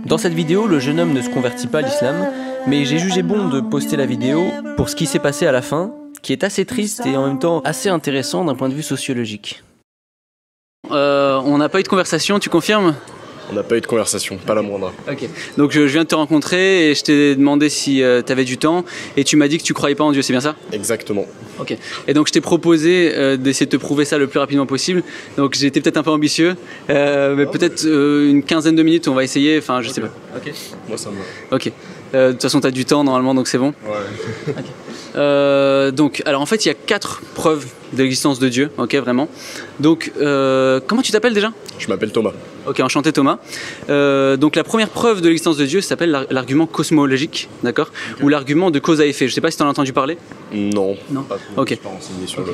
Dans cette vidéo, le jeune homme ne se convertit pas à l'islam, mais j'ai jugé bon de poster la vidéo pour ce qui s'est passé à la fin, qui est assez triste et en même temps assez intéressant d'un point de vue sociologique. On n'a pas eu de conversation, tu confirmes ? On n'a pas eu de conversation, pas la moindre. Ok, donc je viens de te rencontrer et je t'ai demandé si tu avais du temps et tu m'as dit que tu croyais pas en Dieu, c'est bien ça? Exactement. Ok, et donc je t'ai proposé d'essayer de te prouver ça le plus rapidement possible, donc j'ai été peut-être un peu ambitieux, mais peut-être une quinzaine de minutes on va essayer, enfin je sais pas. Ok. Moi ça me va. Ok, de toute façon tu as du temps normalement donc c'est bon. Ouais. Okay. Donc, alors en fait il y a 4 preuves de l'existence de Dieu, ok vraiment. Donc comment tu t'appelles déjà? Je m'appelle Thomas. Ok, enchanté Thomas. Donc la première preuve de l'existence de Dieu s'appelle l'argument cosmologique, d'accord, ou l'argument de cause à effet. Je sais pas si tu en as entendu parler. Non. Non. Pas trop, Ok. Je suis pas renseigné sur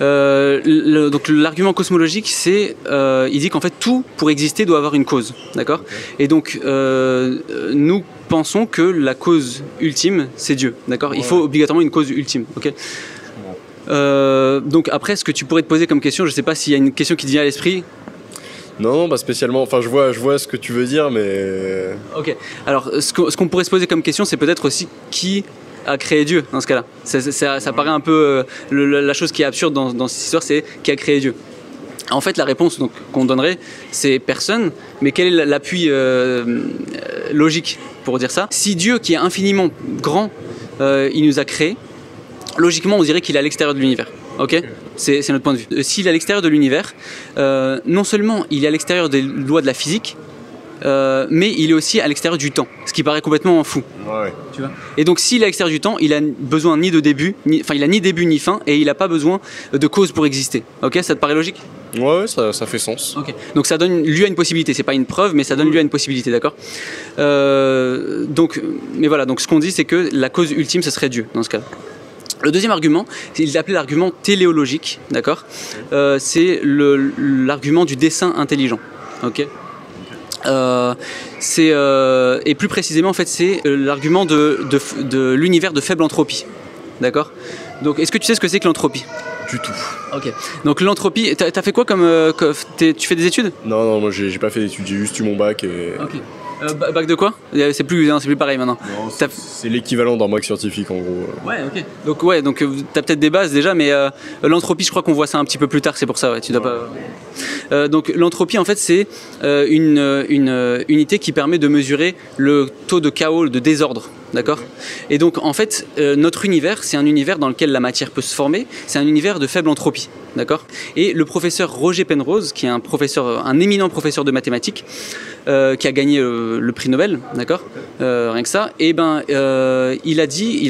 le... Donc l'argument cosmologique, c'est, il dit qu'en fait tout pour exister doit avoir une cause, d'accord. Okay. Et donc nous pensons que la cause ultime, c'est Dieu, d'accord. Ouais. Il faut obligatoirement une cause ultime, ok. Donc après, ce que tu pourrais te poser comme question, je sais pas s'il y a une question qui te vient à l'esprit. Non, pas spécialement. Enfin, je vois ce que tu veux dire, mais... Ok. Alors, ce qu'on pourrait se poser comme question, c'est peut-être aussi qui a créé Dieu dans ce cas-là. Ça paraît un peu... la chose qui est absurde dans cette histoire, c'est qui a créé Dieu. En fait, la réponse qu'on donnerait, c'est personne. Mais quel est l'appui logique pour dire ça? Si Dieu, qui est infiniment grand, il nous a créés, logiquement, on dirait qu'il est à l'extérieur de l'univers. Ok, c'est notre point de vue. S'il est à l'extérieur de l'univers, non seulement il est à l'extérieur des lois de la physique, mais il est aussi à l'extérieur du temps, ce qui paraît complètement fou. Ouais. Tu vois. Et donc s'il est à l'extérieur du temps, il a besoin ni de début, il a ni début ni fin, et il n'a pas besoin de cause pour exister. Ok, ça te paraît logique? Ouais, ça fait sens. Ok. Donc ça donne lieu à une possibilité. C'est pas une preuve, mais ça donne lieu à une possibilité, d'accord. Mais voilà. Donc ce qu'on dit, c'est que la cause ultime, ce serait Dieu dans ce cas. Le deuxième argument, il l'appelait l'argument téléologique, d'accord. C'est l'argument du dessein intelligent, ok. Et plus précisément, en fait, c'est l'argument de l'univers de faible entropie, d'accord. Donc, est-ce que tu sais ce que c'est que l'entropie? Du tout. Ok. Donc l'entropie, t'as fait quoi comme tu fais des études? Non, moi j'ai pas fait d'études, j'ai juste eu mon bac et... Ok. Bac de quoi? C'est plus pareil maintenant. C'est l'équivalent d'un bac scientifique en gros. Ouais, ok. Donc t'as peut-être des bases déjà, mais l'entropie, je crois qu'on voit ça un petit peu plus tard, c'est pour ça, ouais, tu dois pas... donc l'entropie, en fait, c'est une unité qui permet de mesurer le taux de chaos, de désordre, d'accord. Et donc, en fait, notre univers, c'est un univers dans lequel la matière peut se former, c'est un univers de faible entropie, d'accord. Et le professeur Roger Penrose, qui est un éminent professeur de mathématiques, qui a gagné le prix Nobel, d'accord, rien que ça, et il a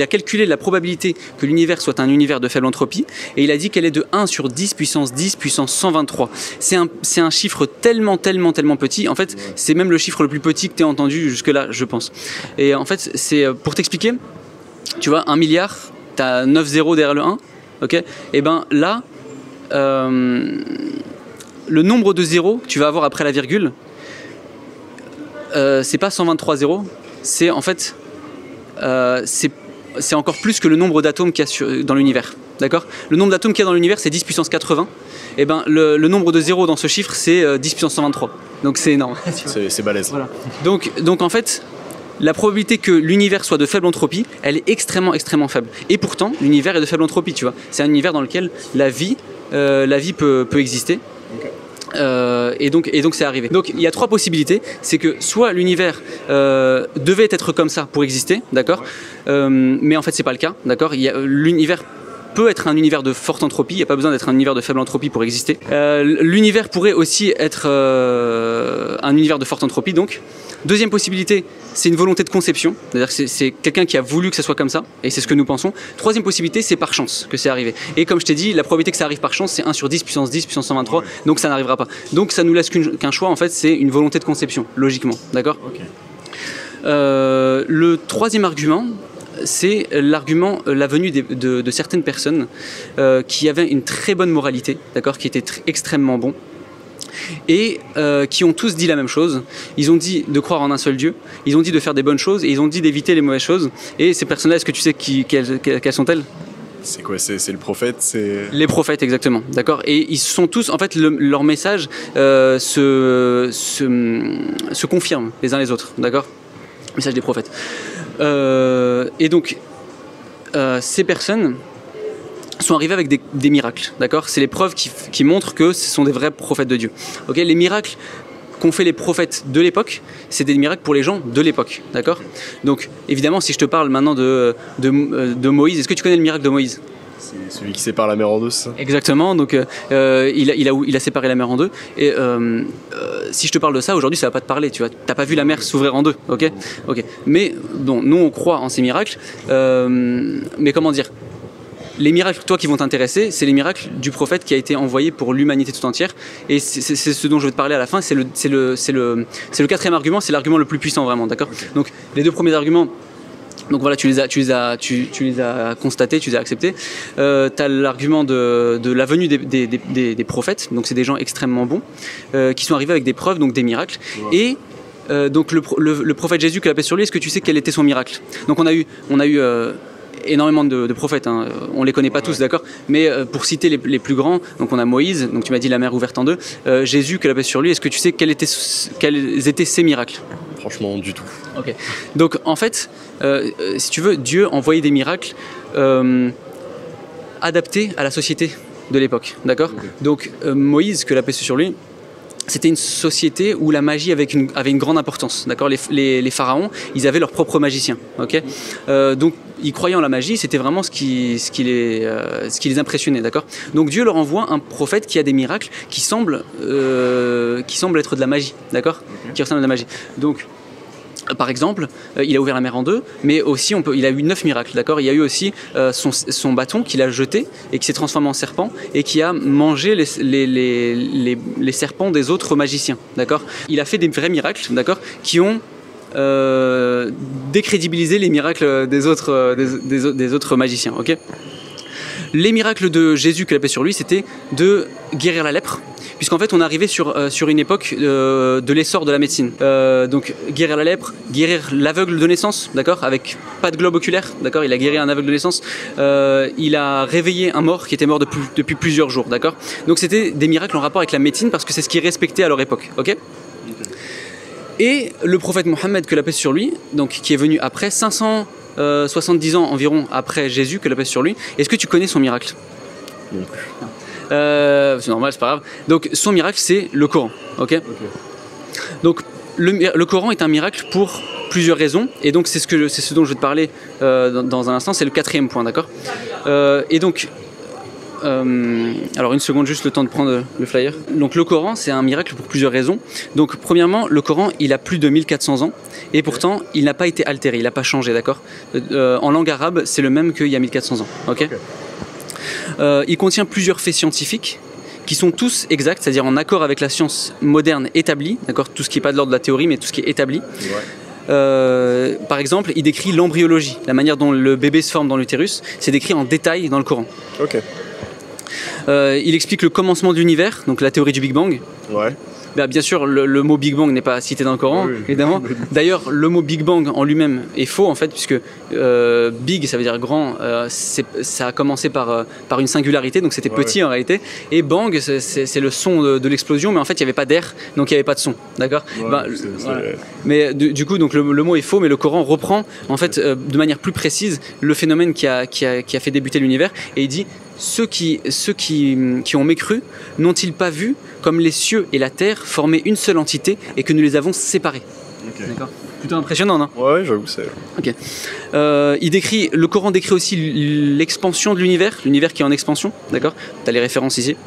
calculé la probabilité que l'univers soit un univers de faible entropie, et il a dit qu'elle est de 1 sur 10 puissance 10 puissance 123. C'est un chiffre tellement petit, en fait, c'est même le chiffre le plus petit que tu aies entendu jusque-là, je pense. Et en fait, c'est pour t'expliquer, tu vois, 1 milliard, tu as 9 zéros derrière le 1, ok, et là, le nombre de zéros que tu vas avoir après la virgule, c'est pas 123 zéros, c'est en fait c'est encore plus que le nombre d'atomes qu'il y a dans l'univers, d'accord. Le nombre d'atomes qu'il y a dans l'univers, c'est 10 puissance 80, et le nombre de zéros dans ce chiffre, c'est 10 puissance 123, donc c'est énorme. C'est balèze. Voilà. Donc en fait, la probabilité que l'univers soit de faible entropie, elle est extrêmement faible, et pourtant l'univers est de faible entropie, tu vois. C'est un univers dans lequel la vie peut exister. Okay. Et donc c'est arrivé. Donc il y a 3 possibilités. C'est que soit l'univers devait être comme ça pour exister, d'accord, mais en fait c'est pas le cas, d'accord. L'univers peut être un univers de forte entropie, il n'y a pas besoin d'être un univers de faible entropie pour exister. L'univers pourrait aussi être un univers de forte entropie, donc. Deuxième possibilité, c'est une volonté de conception, c'est-à-dire que c'est quelqu'un qui a voulu que ça soit comme ça, et c'est ce que nous pensons. Troisième possibilité, c'est par chance que c'est arrivé. Et comme je t'ai dit, la probabilité que ça arrive par chance, c'est 1 sur 10 puissance 123, donc ça n'arrivera pas. Donc ça nous laisse qu'un choix, en fait, c'est une volonté de conception, logiquement, d'accord. Okay. Le troisième argument, c'est l'argument, la venue de certaines personnes qui avaient une très bonne moralité, d'accord, qui étaient extrêmement bons, et qui ont tous dit la même chose. Ils ont dit de croire en un seul Dieu, ils ont dit de faire des bonnes choses, et ils ont dit d'éviter les mauvaises choses. Et ces personnes-là, est-ce que tu sais quelles sont-elles? C'est quoi? C'est le prophète? Les prophètes, exactement. D'accord. Et ils sont tous, en fait, leur message se confirme les uns les autres. D'accord. Message des prophètes. Et donc, ces personnes sont arrivés avec des miracles, d'accord. C'est les preuves qui montrent que ce sont des vrais prophètes de Dieu. Ok. Les miracles qu'ont fait les prophètes de l'époque, c'est des miracles pour les gens de l'époque, d'accord. Donc, évidemment, si je te parle maintenant de Moïse, est-ce que tu connais le miracle de Moïse? C'est celui qui sépare la mer en deux, ça? Exactement, donc il a séparé la mer en deux. Et si je te parle de ça, aujourd'hui, ça va pas te parler, tu vois. T'as pas vu la mer s'ouvrir en deux, ok. Mais bon, nous, on croit en ces miracles, mais comment dire? Les miracles, toi, qui vont t'intéresser, c'est les miracles du prophète qui a été envoyé pour l'humanité tout entière. Et c'est ce dont je vais te parler à la fin. C'est le quatrième argument, c'est l'argument le plus puissant, vraiment, d'accord. Donc, les deux premiers arguments, donc voilà, tu les as constatés, tu les as acceptés. Tu as l'argument de la venue des prophètes, donc c'est des gens extrêmement bons, qui sont arrivés avec des preuves, donc des miracles. Ouais. Et donc le prophète Jésus, que la paix sur lui, est-ce que tu sais quel était son miracle? Donc on a eu énormément de prophètes, hein. On les connaît pas tous, d'accord, mais pour citer les plus grands, donc on a Moïse, donc tu m'as dit la mer ouverte en deux, Jésus, que la paix sur lui, est-ce que tu sais quels étaient ses miracles? Franchement, du tout. Ok, donc en fait, si tu veux, Dieu envoyait des miracles adaptés à la société de l'époque, d'accord. Okay. Donc Moïse, que la paix soit sur lui, c'était une société où la magie avait une grande importance, d'accord. Les pharaons, ils avaient leurs propres magiciens, ok. Donc ils croyaient en la magie, c'était vraiment ce qui les impressionnait, d'accord. Donc Dieu leur envoie un prophète qui a des miracles qui semblent être de la magie, d'accord, qui ressemblent à de la magie. Donc par exemple, il a ouvert la mer en deux, mais aussi il a eu 9 miracles, d'accord. Il y a eu aussi son bâton qu'il a jeté et qui s'est transformé en serpent et qui a mangé les serpents des autres magiciens, d'accord. Il a fait des vrais miracles, d'accord, qui ont décrédibilisé les miracles des autres magiciens, ok. Les miracles de Jésus, que la paix sur lui, c'était de guérir la lèpre, puisqu'en fait on arrivait sur une époque de l'essor de la médecine. Donc guérir la lèpre, guérir l'aveugle de naissance, d'accord, avec pas de globe oculaire, d'accord, il a guéri un aveugle de naissance, il a réveillé un mort qui était mort depuis plusieurs jours, d'accord. Donc c'était des miracles en rapport avec la médecine parce que c'est ce qui respectait à leur époque, ok. Et le prophète Mohammed, que la paix sur lui, donc qui est venu après 570 ans environ après Jésus, que la paix sur lui, est-ce que tu connais son miracle? Non plus. C'est normal, c'est pas grave. Donc son miracle, c'est le Coran, ok. Donc le Coran est un miracle pour plusieurs raisons, et donc c'est ce dont je vais te parler dans un instant. C'est le quatrième point, d'accord. Et donc alors une seconde, juste le temps de prendre le flyer. Donc le Coran, c'est un miracle pour plusieurs raisons. Donc premièrement, le Coran, il a plus de 1400 ans et pourtant il n'a pas été altéré, il n'a pas changé, d'accord. En langue arabe, c'est le même qu'il y a 1400 ans, ok. Il contient plusieurs faits scientifiques qui sont tous exacts, c'est-à-dire en accord avec la science moderne établie, d'accord, tout ce qui n'est pas de l'ordre de la théorie, mais tout ce qui est établi. Ouais. Par exemple, il décrit l'embryologie, la manière dont le bébé se forme dans l'utérus, c'est décrit en détail dans le Coran. Ok. Il explique le commencement de l'univers, donc la théorie du Big Bang. Ouais. Bah, bien sûr, le mot Big Bang n'est pas cité dans le Coran, oui, évidemment. D'ailleurs, le mot Big Bang en lui-même est faux, en fait, puisque Big, ça veut dire grand, ça a commencé par une singularité, donc c'était petit en réalité. Et Bang, c'est le son de l'explosion, mais en fait, il n'y avait pas d'air, donc il n'y avait pas de son, d'accord. Voilà. Mais du coup, donc, le mot est faux, mais le Coran reprend, en fait, de manière plus précise, le phénomène qui a fait débuter l'univers, et il dit... Ceux qui ont mécru n'ont-ils pas vu comme les cieux et la terre formaient une seule entité et que nous les avons séparés? Okay. D'accord. Plutôt impressionnant, non? Ouais, j'avoue, c'est... Ok. Le Coran décrit aussi l'expansion de l'univers qui est en expansion, d'accord. Tu as les références ici.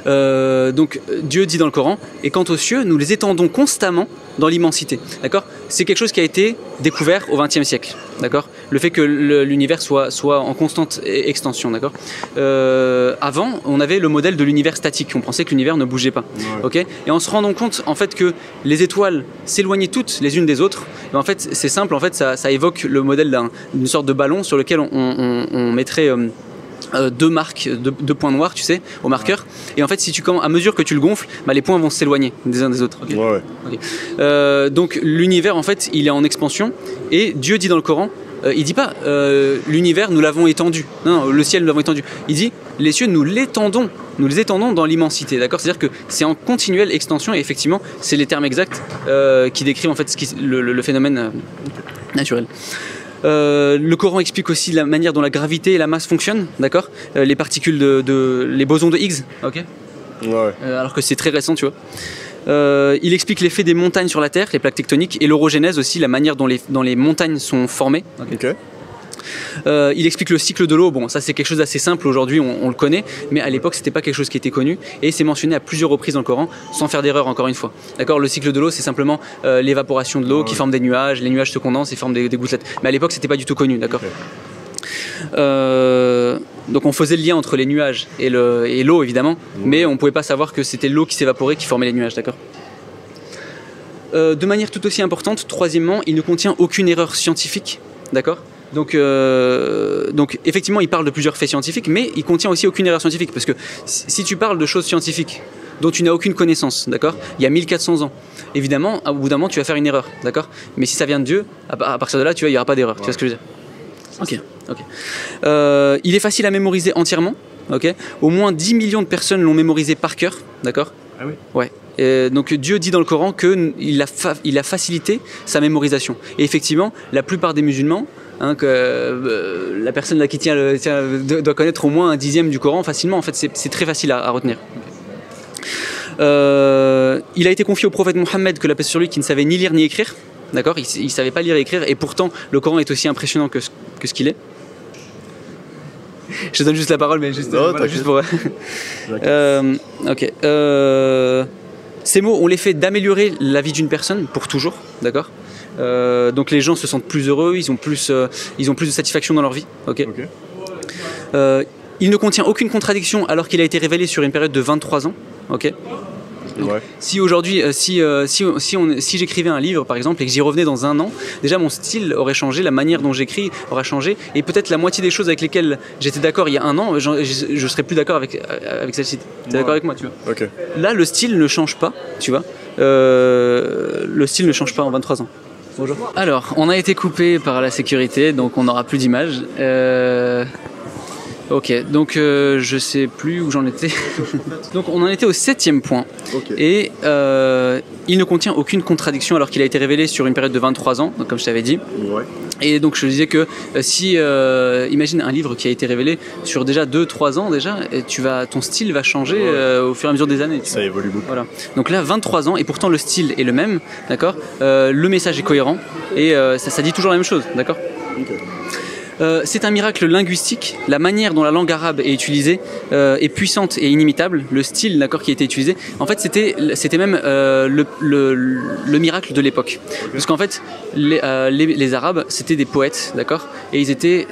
Donc Dieu dit dans le Coran, et quant aux cieux, nous les étendons constamment dans l'immensité, d'accord. C'est quelque chose qui a été découvert au XXe siècle, d'accord. Le fait que l'univers soit en constante extension, d'accord. Avant, on avait le modèle de l'univers statique, on pensait que l'univers ne bougeait pas, ok. Et en se rendant compte en fait que les étoiles s'éloignaient toutes les unes des autres, et en fait c'est simple, en fait ça évoque le modèle d'une sorte de ballon sur lequel on mettrait deux marques, deux points noirs, tu sais, au marqueur. Et en fait, à mesure que tu le gonfles, bah, les points vont s'éloigner des uns des autres. Okay. Okay. Donc l'univers, en fait, il est en expansion. Et Dieu dit dans le Coran, il dit pas l'univers, nous l'avons étendu. Non, le ciel, nous l'avons étendu. Il dit les cieux, nous les étendons dans l'immensité. D'accord, c'est-à-dire que c'est en continuelle extension et effectivement, c'est les termes exacts qui décrivent en fait le phénomène naturel. Le Coran explique aussi la manière dont la gravité et la masse fonctionnent, d'accord, les particules les bosons de Higgs, ok. Ouais. Alors que c'est très récent, tu vois. Il explique l'effet des montagnes sur la Terre, les plaques tectoniques, et l'orogénèse aussi, la manière dont les montagnes sont formées. Ok. Il explique le cycle de l'eau. Bon, ça c'est quelque chose d'assez simple aujourd'hui, on le connaît, mais à l'époque c'était pas quelque chose qui était connu et c'est mentionné à plusieurs reprises dans le Coran, sans faire d'erreur encore une fois. D'accord, le cycle de l'eau c'est simplement l'évaporation de l'eau qui forme des nuages, les nuages se condensent et forment des gouttelettes. Mais à l'époque c'était pas du tout connu, d'accord. Donc on faisait le lien entre les nuages et l'eau évidemment, mais on pouvait pas savoir que c'était l'eau qui s'évaporait qui formait les nuages, d'accord. De manière tout aussi importante, troisièmement, il ne contient aucune erreur scientifique, d'accord. Donc effectivement, il parle de plusieurs faits scientifiques, mais il contient aussi aucune erreur scientifique, parce que si tu parles de choses scientifiques dont tu n'as aucune connaissance, d'accord, il y a 1400 ans, évidemment, au bout d'un moment, tu vas faire une erreur, d'accord. Mais si ça vient de Dieu, à partir de là, tu vois, il n'y aura pas d'erreur. Tu vois ce que je veux dire? Ok. Il est facile à mémoriser entièrement, ok. Au moins 10 millions de personnes l'ont mémorisé par cœur, d'accord. Ah oui. Ouais. Donc Dieu dit dans le Coran qu'il a facilité sa mémorisation. Et effectivement, la plupart des musulmans, que la personne là qui doit connaître au moins un dixième du Coran facilement. En fait, c'est très facile à retenir. Il a été confié au prophète Mohammed, que la paix sur lui, qui ne savait ni lire ni écrire. D'accord, il ne savait pas lire et écrire, et pourtant le Coran est aussi impressionnant que ce qu'il est. Je te donne juste la parole, mais juste, non, voilà, juste pour. Ok. Ces mots ont l'effet d'améliorer la vie d'une personne pour toujours, d'accord. Donc les gens se sentent plus heureux, ils ont plus de satisfaction dans leur vie. Ok. Il ne contient aucune contradiction alors qu'il a été révélé sur une période de 23 ans. Ok. Ouais. Si aujourd'hui, si j'écrivais un livre par exemple et que j'y revenais dans un an, déjà mon style aurait changé, la manière dont j'écris aura changé, et peut-être la moitié des choses avec lesquelles j'étais d'accord il y a un an, je serais plus d'accord avec celle-ci. T'es d'accord avec moi, tu vois? Ok. Là, le style ne change pas, tu vois. Le style ne change pas en 23 ans. Bonjour. Alors, on a été coupé par la sécurité, donc on n'aura plus d'image. Ok, donc je sais plus où j'en étais. Donc on en était au 7e point. Okay. Et il ne contient aucune contradiction alors qu'il a été révélé sur une période de 23 ans, donc comme je t'avais dit. Ouais. Et donc je disais que si, imagine un livre qui a été révélé sur déjà 2-3 ans déjà, et ton style va changer au fur et à mesure des années. Ça évolue beaucoup. Voilà. Donc là 23 ans et pourtant le style est le même, d'accord. Le message est cohérent et ça dit toujours la même chose, d'accord. Okay. C'est un miracle linguistique. La manière dont la langue arabe est utilisée est puissante et inimitable. Le style, d'accord, qui a été utilisé, en fait, c'était même le miracle de l'époque. Okay. Parce qu'en fait, les Arabes, c'était des poètes, d'accord, et ils étaient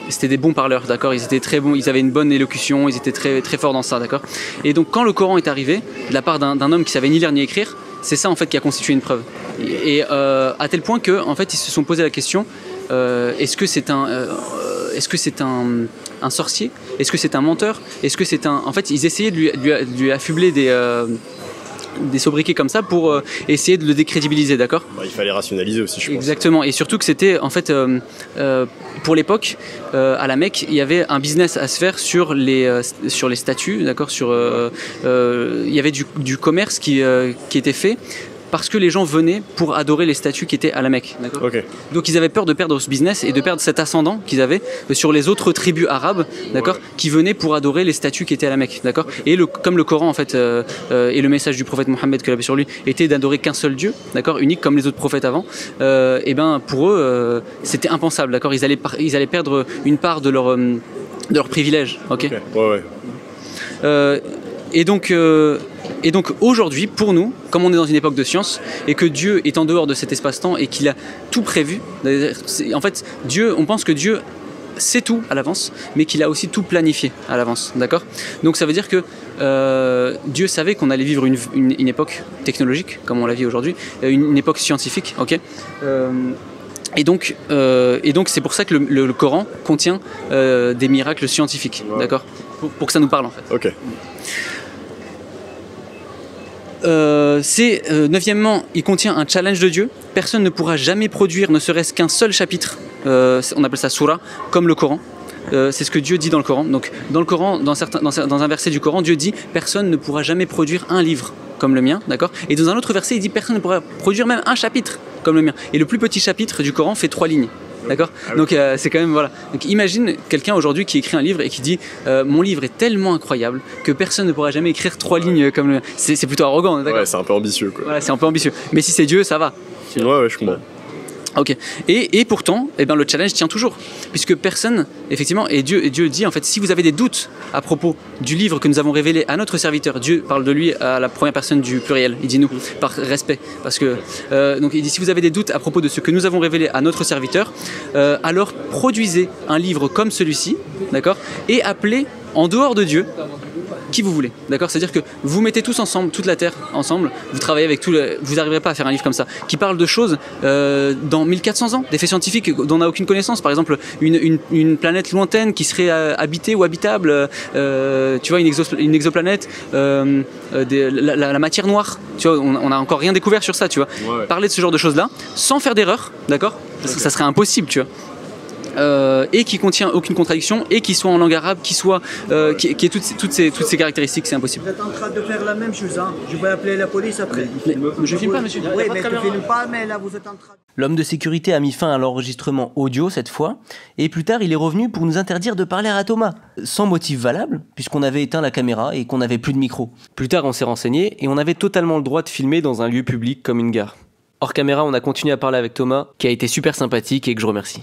c'était des bons parleurs, d'accord. Ils étaient très bons, ils avaient une bonne élocution, ils étaient très très forts dans ça, d'accord. Et donc, quand le Coran est arrivé, de la part d'un homme qui savait ni lire ni écrire, c'est ça en fait qui a constitué une preuve. Et à tel point que, en fait, ils se sont posé la question. Est-ce que c'est un sorcier? Est-ce que c'est un menteur? Est-ce que c'est un... En fait, ils essayaient de lui affubler des sobriquets comme ça pour essayer de le décrédibiliser, d'accord. Il fallait rationaliser aussi, je pense. Exactement, et surtout que c'était, en fait, pour l'époque, à la Mecque, il y avait un business à se faire sur les statues, d'accord. Il y avait du commerce qui était fait parce que les gens venaient pour adorer les statues qui étaient à la Mecque. Okay. Donc ils avaient peur de perdre ce business et de perdre cet ascendant qu'ils avaient sur les autres tribus arabes, d'accord, qui venaient pour adorer les statues qui étaient à la Mecque, d'accord. Et comme le Coran en fait et le message du prophète Mohammed, que la paix sur lui, était d'adorer qu'un seul Dieu, d'accord, unique comme les autres prophètes avant, et ben pour eux c'était impensable, d'accord. Ils allaient perdre une part de leur privilège, ok. Ouais. Et donc aujourd'hui, pour nous, comme on est dans une époque de science et que Dieu est en dehors de cet espace-temps et qu'il a tout prévu, en fait, on pense que Dieu sait tout à l'avance, mais qu'il a aussi tout planifié à l'avance, d'accord. Donc ça veut dire que Dieu savait qu'on allait vivre une époque technologique, comme on la vit aujourd'hui, une époque scientifique, ok. Et donc c'est pour ça que le Coran contient des miracles scientifiques, d'accord, pour que ça nous parle en fait. Ok. Neuvièmement, il contient un challenge de Dieu. Personne ne pourra jamais produire ne serait-ce qu'un seul chapitre, on appelle ça surah, comme le Coran. C'est ce que Dieu dit dans le Coran. Donc, dans le Coran, dans un verset du Coran, Dieu dit « Personne ne pourra jamais produire un livre comme le mien ». D'accord ? Et dans un autre verset, il dit « Personne ne pourra produire même un chapitre comme le mien ». Et le plus petit chapitre du Coran fait 3 lignes. D'accord ? Donc c'est quand même voilà. Donc imagine quelqu'un aujourd'hui qui écrit un livre et qui dit mon livre est tellement incroyable que personne ne pourra jamais écrire 3 lignes comme le. C'est plutôt arrogant, d'accord ? Ouais, c'est un peu ambitieux quoi. Voilà, c'est un peu ambitieux. Mais si c'est Dieu, ça va. Ouais, je comprends. Ok. Et pourtant, eh ben, le challenge tient toujours, puisque personne, effectivement, et Dieu dit en fait, si vous avez des doutes à propos du livre que nous avons révélé à notre serviteur, Dieu parle de lui à la première personne du pluriel, il dit nous, par respect, parce que donc il dit si vous avez des doutes à propos de ce que nous avons révélé à notre serviteur, alors produisez un livre comme celui-ci, d'accord, et appelez en dehors de Dieu qui vous voulez, d'accord ? C'est-à-dire que vous mettez tous ensemble, toute la Terre ensemble, vous travaillez avec vous n'arriverez pas à faire un livre comme ça, qui parle de choses dans 1400 ans, des faits scientifiques dont on n'a aucune connaissance, par exemple une planète lointaine qui serait habitée ou habitable, tu vois, une exoplanète, la matière noire, tu vois, on n'a encore rien découvert sur ça, tu vois. Ouais. Parler de ce genre de choses-là, sans faire d'erreur, d'accord ? Parce que ça serait impossible, tu vois. Et qui contient aucune contradiction et qui soit en langue arabe, qui ait toutes ces caractéristiques, c'est impossible. Vous êtes en train de faire la même chose, hein. Je vais appeler la police après. Mais je filme pas, monsieur. Oui, mais je ne filme pas, mais là vous êtes en train. L'homme de sécurité a mis fin à l'enregistrement audio cette fois, et plus tard il est revenu pour nous interdire de parler à Thomas, sans motif valable, puisqu'on avait éteint la caméra et qu'on n'avait plus de micro. Plus tard on s'est renseigné, et on avait totalement le droit de filmer dans un lieu public comme une gare. Hors caméra, on a continué à parler avec Thomas, qui a été super sympathique et que je remercie.